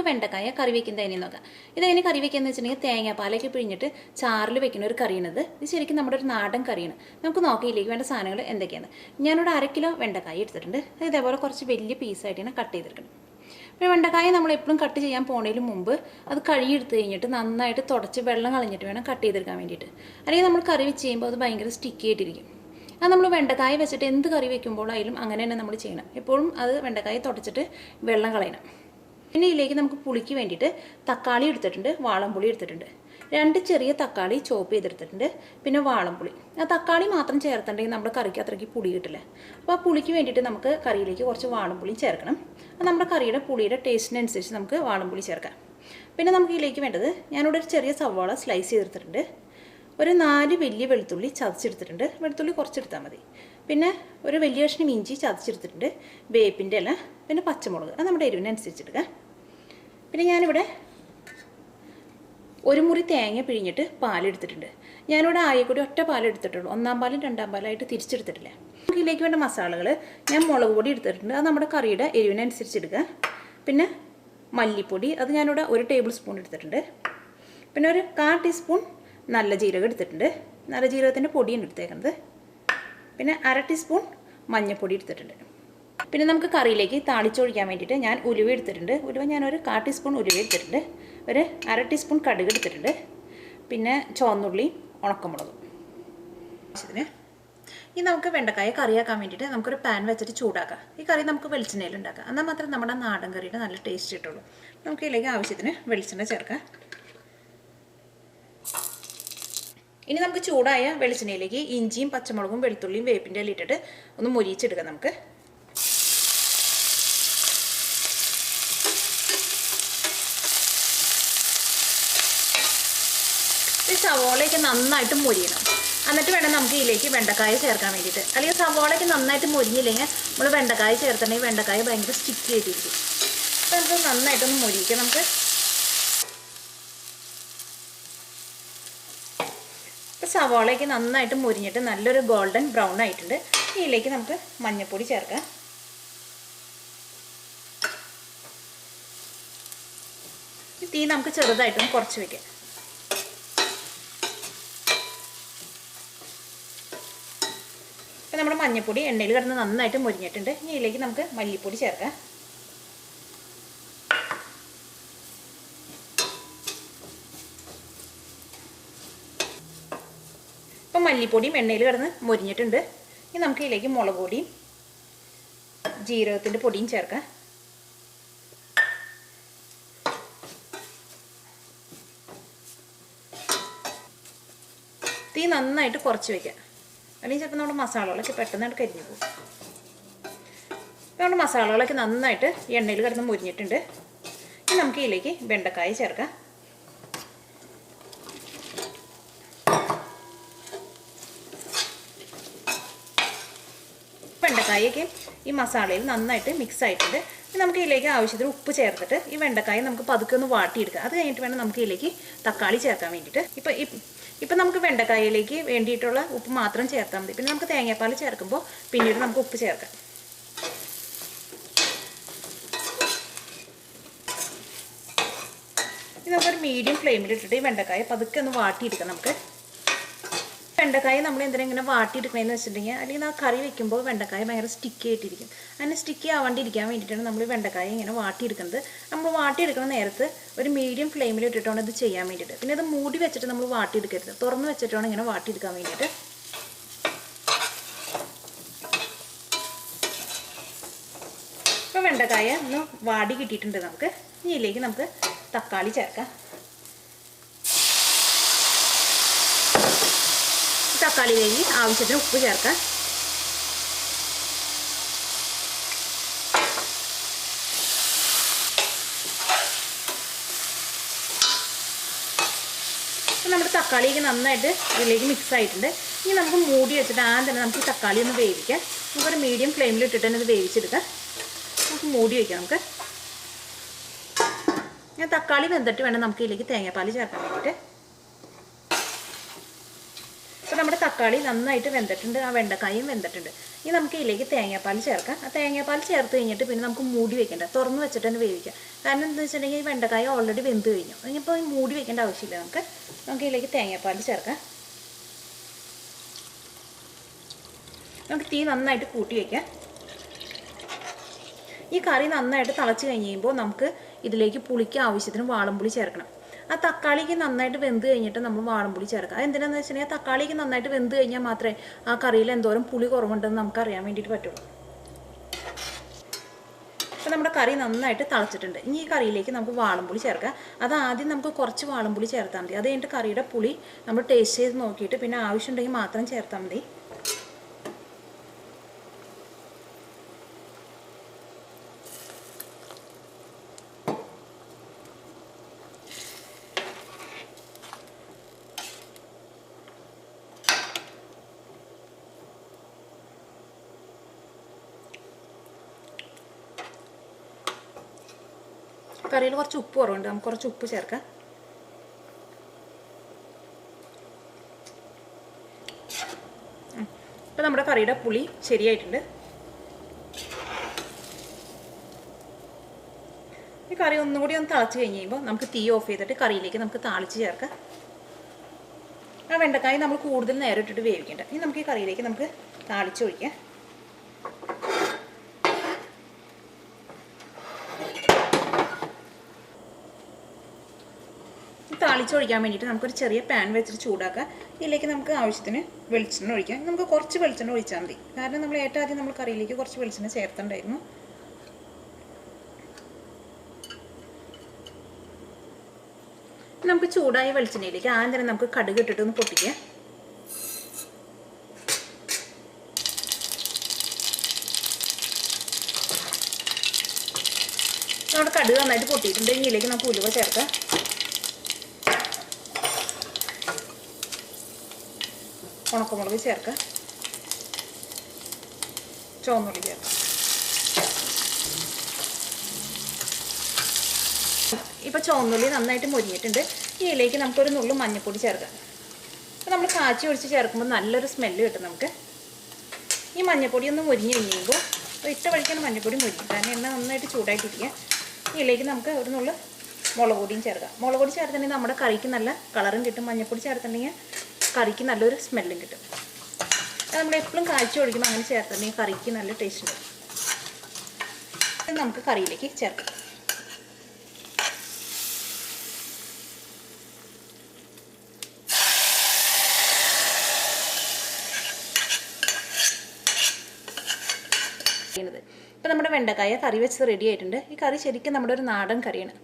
വെണ്ടക്കായ കറി വെക്കുന്നത് എങ്ങനെയെന്ന് നോക്കാം. ഇതെങ്ങനെ കറി വെക്കുകയെന്ന് വെച്ചിട്ടുണ്ടെങ്കിൽ തേങ്ങാപ്പാലൊക്കെ പിഴിഞ്ഞിട്ട് ചാറിൽ വെക്കുന്ന ഒരു കറിയാണിത്. ഇത് ശരിക്കും നമ്മുടെ ഒരു നാടൻ കറിയാണ്. നമുക്ക് നോക്കിയിലേക്ക് വേണ്ട സാധനങ്ങൾ എന്തൊക്കെയാണ്. ഞാനിവിടെ 1/2 കിലോ വെണ്ടക്കായ എടുത്തിട്ടുണ്ട്. ഇതേപോലെ കുറച്ച് വലിയ പീസായിട്ട് ഞാൻ കട്ട് ചെയ്തെടുക്കണം. പിന്നെ വെണ്ടക്കായ നമ്മൾ എപ്പോഴും കട്ട് ചെയ്യാൻ പോണതിന് മുമ്പ് അത് കഴുകിയെടുത്ത് കഴിഞ്ഞിട്ട് നന്നായിട്ട് തുടച്ച് വെള്ളം കളഞ്ഞിട്ട് വേണം കട്ട് ചെയ്തെടുക്കാൻ വേണ്ടിയിട്ട്. അല്ലെങ്കിൽ നമ്മൾ കറി വെച്ച് ചെയ്യുമ്പോൾ അത് ഭയങ്കര സ്റ്റിക്കി ആയിട്ടിരിക്കും. അത് നമ്മൾ വെണ്ടക്കായ വെച്ചിട്ട് എന്ത് കറി വെക്കുമ്പോഴായാലും അങ്ങനെ തന്നെ നമ്മൾ ചെയ്യണം. എപ്പോഴും അത് വെണ്ടക്കായ തുടച്ചിട്ട് വെള്ളം കളയണം. പിന്നെ ഇതിലേക്ക് നമുക്ക് പുളിക്ക് വേണ്ടിയിട്ട് തക്കാളി എടുത്തിട്ടുണ്ട്, വാളംപുളി എടുത്തിട്ടുണ്ട്. 2 ചെറിയ തക്കാളി ചോപ്പ് ചെയ്തെടുത്തിട്ടുണ്ട്. പിന്നെ വാളംപുളി. ആ തക്കാളി മാത്രം ചേർത്തിട്ടുണ്ടെങ്കിൽ നമ്മുടെ കറിക്ക് അത്രയ്ക്ക് പുളി കിട്ടില്ല. അപ്പോൾ ആ പുളിക്ക് വേണ്ടിയിട്ട് നമുക്ക് കറിയിലേക്ക് കുറച്ച് വാളംപുളി ചേർക്കണം. അത് നമ്മുടെ കറിയുടെ പുളിയുടെ ടേസ്റ്റിനനുസരിച്ച് നമുക്ക് വാളംപുളി ചേർക്കാം. പിന്നെ നമുക്ക് ഇതിലേക്ക് വേണ്ടത്, ഞാനിവിടെ ഒരു ചെറിയ സവാള സ്ലൈസ് ചെയ്തെടുത്തിട്ടുണ്ട്. ഒരു 4 വലിയ വെളുത്തുള്ളി ചതച്ചെടുത്തിട്ടുണ്ട്. വെളുത്തുള്ളി കുറച്ചെടുത്താൽ മതി. പിന്നെ ഒരു വലിയ കഷ്ണം ഇഞ്ചി ചതച്ചെടുത്തിട്ടുണ്ട്. വേപ്പിൻ്റെ ഇല, പിന്നെ പച്ചമുളക്. അത് നമ്മുടെ എരിവിനനുസരിച്ചെടുക്കാം. പിന്നെ ഞാനിവിടെ 1 മുറി തേങ്ങ പിഴിഞ്ഞിട്ട് പാലെടുത്തിട്ടുണ്ട്. ഞാനിവിടെ ആയെക്കൂടി ഒറ്റ പാലെടുത്തിട്ടുള്ളൂ. 1-ാം പാലും 2-ാം പാലായിട്ട് തിരിച്ചെടുത്തിട്ടില്ല. നമുക്ക് ഇതിലേക്ക് വേണ്ട മസാലകൾ, ഞാൻ മുളക് പൊടി എടുത്തിട്ടുണ്ട്. അത് നമ്മുടെ കറിയുടെ എരിവിനനുസരിച്ച് എടുക്കുക. പിന്നെ മല്ലിപ്പൊടി, അത് ഞാനിവിടെ 1 ടേബിൾ സ്പൂൺ എടുത്തിട്ടുണ്ട്. പിന്നെ ഒരു 1/4 ടീസ്പൂൺ നല്ല ജീരകം എടുത്തിട്ടുണ്ട്. നല്ല ജീരകത്തിൻ്റെ പൊടിയാണ് എടുത്തേക്കുന്നത്. പിന്നെ 1/2 ടീസ്പൂൺ മഞ്ഞൾപ്പൊടി എടുത്തിട്ടുണ്ട്. പിന്നെ നമുക്ക് കറിയിലേക്ക് താളിച്ചൊഴിക്കാൻ വേണ്ടിയിട്ട് ഞാൻ ഉലുവ എടുത്തിട്ടുണ്ട്. ഉലുവ ഞാനൊരു 1/4 ടീസ്പൂൺ ഉലുവ എടുത്തിട്ടുണ്ട്. ഒരു 1/2 ടീസ്പൂൺ കടുക് എടുത്തിട്ടുണ്ട്. പിന്നെ ചുവന്നുള്ളി, ഉണക്കമുളകും. ഇനി നമുക്ക് വെണ്ടക്കായ കറിയാക്കാൻ വേണ്ടിയിട്ട് നമുക്കൊരു പാൻ വെച്ചിട്ട് ചൂടാക്കാം. ഈ കറി നമുക്ക് വെളിച്ചെണ്ണയിൽ ഉണ്ടാക്കാം. എന്നാൽ മാത്രമേ നമ്മുടെ നാടൻ കറിയുടെ നല്ല ടേസ്റ്റ് കിട്ടുള്ളൂ. നമുക്ക് ഇതിലേക്ക് ആവശ്യത്തിന് വെളിച്ചെണ്ണ ചേർക്കാം. ഇനി നമുക്ക് ചൂടായ വെളിച്ചെണ്ണയിലേക്ക് ഇഞ്ചിയും പച്ചമുളകും വെളുത്തുള്ളിയും വേപ്പിൻ്റെ ഇല ഇട്ടിട്ട് ഒന്ന് മൊരിയിച്ചെടുക്കാം. നമുക്ക് ഈ സവോളയൊക്കെ നന്നായിട്ട് മൊരിയണം. എന്നിട്ട് വേണം നമുക്ക് ഇതിലേക്ക് വെണ്ടക്കായ ചേർക്കാൻ വേണ്ടിയിട്ട്. അല്ലെങ്കിൽ സവോളയൊക്കെ നന്നായിട്ട് മൊരിഞ്ഞില്ലെങ്കിൽ നമ്മൾ വെണ്ടക്കായ ചേർത്തിട്ടുണ്ടെങ്കിൽ വെണ്ടക്കായ ഭയങ്കര സ്റ്റിക്കി ആയിട്ടിരിക്കും. അപ്പോൾ നമുക്ക് നന്നായിട്ടൊന്ന് മൊരിയിക്കാം. നമുക്ക് സവാളയ്ക്ക് നന്നായിട്ട് മുരിഞ്ഞിട്ട് നല്ലൊരു ഗോൾഡൻ ബ്രൗൺ ആയിട്ടുണ്ട്. ഇതിലേക്ക് നമുക്ക് മഞ്ഞൾപ്പൊടി ചേർക്കാം. തീ നമുക്ക് ചെറുതായിട്ടൊന്ന് കുറച്ച് വെക്കാം. ഇപ്പം നമ്മുടെ മഞ്ഞൾപ്പൊടി എണ്ണയിൽ കിടന്ന് നന്നായിട്ട് മുരിഞ്ഞിട്ടുണ്ട്. ഇനി ഇതിലേക്ക് നമുക്ക് മല്ലിപ്പൊടി ചേർക്കാം. ഇപ്പം മല്ലിപ്പൊടിയും എണ്ണയിൽ കിടന്ന് മൊരിഞ്ഞിട്ടുണ്ട്. ഇനി നമുക്ക് ഇതിലേക്ക് മുളക് പൊടിയും ജീരകത്തിൻ്റെ പൊടിയും ചേർക്കാം. തീ നന്നായിട്ട് കുറച്ച് വയ്ക്കാം. അല്ലെങ്കിൽ ചിലപ്പോൾ നമ്മുടെ മസാലകളൊക്കെ പെട്ടെന്ന് കരിഞ്ഞു പോകും. നമ്മുടെ മസാലകളൊക്കെ നന്നായിട്ട് എണ്ണയിൽ കിടന്ന് മൊരിഞ്ഞിട്ടുണ്ട്. ഇനി നമുക്ക് ഇതിലേക്ക് വെണ്ടക്കായ ചേർക്കാം. വെണ്ടക്കായൊക്കെ ഈ മസാലയിൽ നന്നായിട്ട് മിക്സ് ആയിട്ടുണ്ട്. ഇനി നമുക്ക് ഇതിലേക്ക് ആവശ്യത്തിന് ഉപ്പ് ചേർത്തിട്ട് ഈ വെണ്ടക്കായ നമുക്ക് പതുക്കെ ഒന്ന് വാട്ടിയെടുക്കാം. അത് കഴിഞ്ഞിട്ട് വേണം നമുക്ക് ഇതിലേക്ക് തക്കാളി ചേർക്കാൻ വേണ്ടിയിട്ട്. ഇപ്പം നമുക്ക് വെണ്ടക്കായയിലേക്ക് വേണ്ടിയിട്ടുള്ള ഉപ്പ് മാത്രം ചേർത്താൽ മതി. പിന്നെ നമുക്ക് തേങ്ങാപ്പാൽ ചേർക്കുമ്പോൾ പിന്നീട് നമുക്ക് ഉപ്പ് ചേർക്കാം. ഇത് നമുക്കൊരു മീഡിയം ഫ്ലെയിമിലിട്ടിട്ട് ഈ വെണ്ടക്കായ പതുക്കെ ഒന്ന് വാട്ടിയെടുക്കാം. നമുക്ക് വെണ്ടക്കായ നമ്മൾ എന്തിനാ ഇങ്ങനെ വാട്ടിയെടുക്കണമെന്ന് വെച്ചിട്ടുണ്ടെങ്കിൽ, അല്ലെങ്കിൽ ആ കറി വെക്കുമ്പോൾ വെണ്ടക്കായ ഭയങ്കര സ്റ്റിക്കി ആയിട്ടിരിക്കും. അങ്ങനെ സ്റ്റിക്കി ആവാണ്ടിരിക്കാൻ വേണ്ടിയിട്ടാണ് നമ്മൾ വെണ്ടക്കായ ഇങ്ങനെ വാട്ടിയെടുക്കുന്നത്. നമ്മൾ വാട്ടിയെടുക്കുന്ന നേരത്ത് ഒരു മീഡിയം ഫ്ലെയിമിൽ ഇട്ടിട്ടാണ് ഇത് ചെയ്യാൻ വേണ്ടിയിട്ട്. പിന്നെ ഇത് മൂടി വെച്ചിട്ട് നമ്മൾ വാട്ടിയെടുക്കരുത്, തുറന്ന് വെച്ചിട്ടാണ് ഇങ്ങനെ വാട്ടിയെടുക്കാൻ വേണ്ടിയിട്ട്. ഇപ്പോൾ വെണ്ടക്കായ ഒന്ന് വാടി കിട്ടിയിട്ടുണ്ട്. നമുക്ക് ഇതിലേക്ക് നമുക്ക് തക്കാളി ചേർക്കാം. തക്കാളിയിലേക്ക് ആവശ്യത്തിന് ഉപ്പ് ചേർക്കാം. നമ്മുടെ തക്കാളിയൊക്കെ നന്നായിട്ട് ഇതിലേക്ക് മിക്സ് ആയിട്ടുണ്ട്. ഇനി നമുക്ക് മൂടി വെച്ചിട്ട് ആദ്യം തന്നെ നമുക്ക് തക്കാളി ഒന്ന് വേവിക്കാം. നമുക്കൊരു മീഡിയം ഫ്ലെയിമിൽ ഇട്ടിട്ട് തന്നെ ഇത് വേവിച്ചെടുക്കാം. നമുക്ക് മൂടി വയ്ക്കാം. നമുക്ക് ഞാൻ തക്കാളി വെന്തിട്ട് വേണം നമുക്ക് ഇതിലേക്ക് തേങ്ങാപ്പാൽ ചേർക്കാൻ വേണ്ടിയിട്ട്. അപ്പോൾ നമ്മുടെ തക്കാളി നന്നായിട്ട് വെന്തിട്ടുണ്ട്, ആ വെണ്ടക്കായും വെന്തിട്ടുണ്ട്. ഇനി നമുക്ക് ഇതിലേക്ക് തേങ്ങാപ്പാൽ ചേർക്കാം. ആ തേങ്ങാപ്പാൽ ചേർത്ത് കഴിഞ്ഞിട്ട് പിന്നെ നമുക്ക് മൂടി വെക്കേണ്ട, തുറന്ന് വെച്ചിട്ട് തന്നെ വേവിക്കാം. കാരണം എന്താണെന്ന് വെച്ചിട്ടുണ്ടെങ്കിൽ ഈ വെണ്ടക്കായ ഓൾറെഡി വെന്ത് കഴിഞ്ഞു. ഇനിയിപ്പോൾ മൂടി വെക്കേണ്ട ആവശ്യമില്ല. നമുക്ക് ഇതിലേക്ക് തേങ്ങാപ്പാൽ ചേർക്കാം. നമുക്ക് തീ നന്നായിട്ട് കൂട്ടി വയ്ക്കാം. ഈ കറി നന്നായിട്ട് തിളച്ച് കഴിഞ്ഞ് കഴിയുമ്പോൾ നമുക്ക് ഇതിലേക്ക് പുളിക്ക് ആവശ്യത്തിന് വാളംപുളി ചേർക്കണം. ആ തക്കാളിക്ക് നന്നായിട്ട് വെന്ത് കഴിഞ്ഞിട്ട് നമ്മൾ വാളംപുളി ചേർക്കുക. അതെന്തിനാണെന്ന് വെച്ചിട്ടുണ്ടെങ്കിൽ തക്കാളിക്ക് നന്നായിട്ട് വെന്ത് കഴിഞ്ഞാൽ മാത്രമേ ആ കറിയിൽ എന്തോരം പുളി കുറവുണ്ടെന്ന് നമുക്ക് അറിയാൻ വേണ്ടിയിട്ട് പറ്റുള്ളൂ. അപ്പോൾ നമ്മുടെ കറി നന്നായിട്ട് തിളച്ചിട്ടുണ്ട്. ഇനി ഈ കറിയിലേക്ക് നമുക്ക് വാളംപുളി ചേർക്കാം. അത് ആദ്യം നമുക്ക് കുറച്ച് വാളംപുളി ചേർത്താൽ മതി. അത് കഴിഞ്ഞിട്ട് കറിയുടെ പുളി നമ്മൾ ടേസ്റ്റ് ചെയ്ത് നോക്കിയിട്ട് പിന്നെ ആവശ്യമുണ്ടെങ്കിൽ മാത്രം ചേർത്താൽ മതി. കറിയിൽ കുറച്ച് ഉപ്പ് കുറവുണ്ട്, നമുക്ക് കുറച്ച് ഉപ്പ് ചേർക്കാം. ഇപ്പം നമ്മുടെ കറിയുടെ പുളി ശരിയായിട്ടുണ്ട്. ഈ കറി ഒന്നും കൂടി ഒന്ന് തിളച്ച് കഴിഞ്ഞ് കഴിയുമ്പോൾ നമുക്ക് തീ ഓഫ് ചെയ്തിട്ട് കറിയിലേക്ക് നമുക്ക് താളിച്ച് ചേർക്കാം. ആ വെണ്ടക്കായ നമ്മൾ കൂടുതൽ നേരം ഇട്ടിട്ട് വേവിക്കേണ്ട. ഇനി നമുക്ക് ഈ കറിയിലേക്ക് നമുക്ക് താളിച്ചൊഴിക്കാം. താളിച്ചൊഴിക്കാൻ വേണ്ടിയിട്ട് നമുക്കൊരു ചെറിയ പാൻ വെച്ചിട്ട് ചൂടാക്കാം. ഇതിലേക്ക് നമുക്ക് ആവശ്യത്തിന് വെളിച്ചെണ്ണ ഒഴിക്കാം. നമുക്ക് കുറച്ച് വെളിച്ചെണ്ണ ഒഴിച്ചാൽ മതി, കാരണം നമ്മൾ ഏറ്റവും ആദ്യം നമ്മൾ കറിയിലേക്ക് കുറച്ച് വെളിച്ചെണ്ണ ചേർത്തിട്ടുണ്ടായിരുന്നു. നമുക്ക് ചൂടായ വെളിച്ചെണ്ണയിലേക്ക് ആദ്യം തന്നെ നമുക്ക് കടുക് ഇട്ടിട്ട് ഒന്ന് പൊട്ടിക്കാം. നമ്മുടെ കടുക് നന്നായിട്ട് പൊട്ടിയിട്ടുണ്ട്. ഇതിലേക്ക് നമുക്ക് ഉലുവ ചേർക്കാം. ഉണക്കമുളക് ചേർക്കാം. ചുവന്നുള്ളി ചേർക്കാം. ഇപ്പോൾ ചുവന്നുള്ളി നന്നായിട്ട് മൊരിഞ്ഞിട്ടുണ്ട്. ഇതിലേക്ക് നമുക്കൊരു നുള്ളു മഞ്ഞൾപ്പൊടി ചേർക്കാം. അപ്പോൾ നമ്മൾ കാച്ചി ഒഴിച്ച് ചേർക്കുമ്പോൾ നല്ലൊരു സ്മെല്ല് കിട്ടും നമുക്ക്. ഈ മഞ്ഞൾപ്പൊടി ഒന്ന് മൊരിഞ്ഞ് കഴിയുമ്പോൾ ഇട്ട വഴിക്കാണ് മഞ്ഞൾപ്പൊടി മൊരിക്കും, കാരണം എണ്ണ നന്നായിട്ട് ചൂടായിട്ടിരിക്കുക. ഇതിലേക്ക് നമുക്ക് ഒരു നുള്ളു മുളക് പൊടിയും ചേർക്കാം. മുളക് പൊടി ചേർത്തിട്ടുണ്ടെങ്കിൽ നമ്മുടെ കറിക്ക് നല്ല കളറും കിട്ടും. മഞ്ഞൾപ്പൊടി ചേർത്തിട്ടുണ്ടെങ്കിൽ കറിക്ക് നല്ലൊരു സ്മെല്ലും കിട്ടും. അത് നമ്മൾ എപ്പോഴും കാഴ്ച ഒഴിക്കുമ്പോൾ അങ്ങനെ ചേർത്തിട്ടുണ്ടെങ്കിൽ കറിക്ക് നല്ല ടേസ്റ്റ് ഉണ്ട്. ഇത് നമുക്ക് കറിയിലേക്ക് ചേർക്കാം. ഇപ്പം നമ്മുടെ വെണ്ടക്കായ കറി വെച്ചത് റെഡി ആയിട്ടുണ്ട്. ഈ കറി ശരിക്കും നമ്മുടെ ഒരു നാടൻ കറിയാണ്.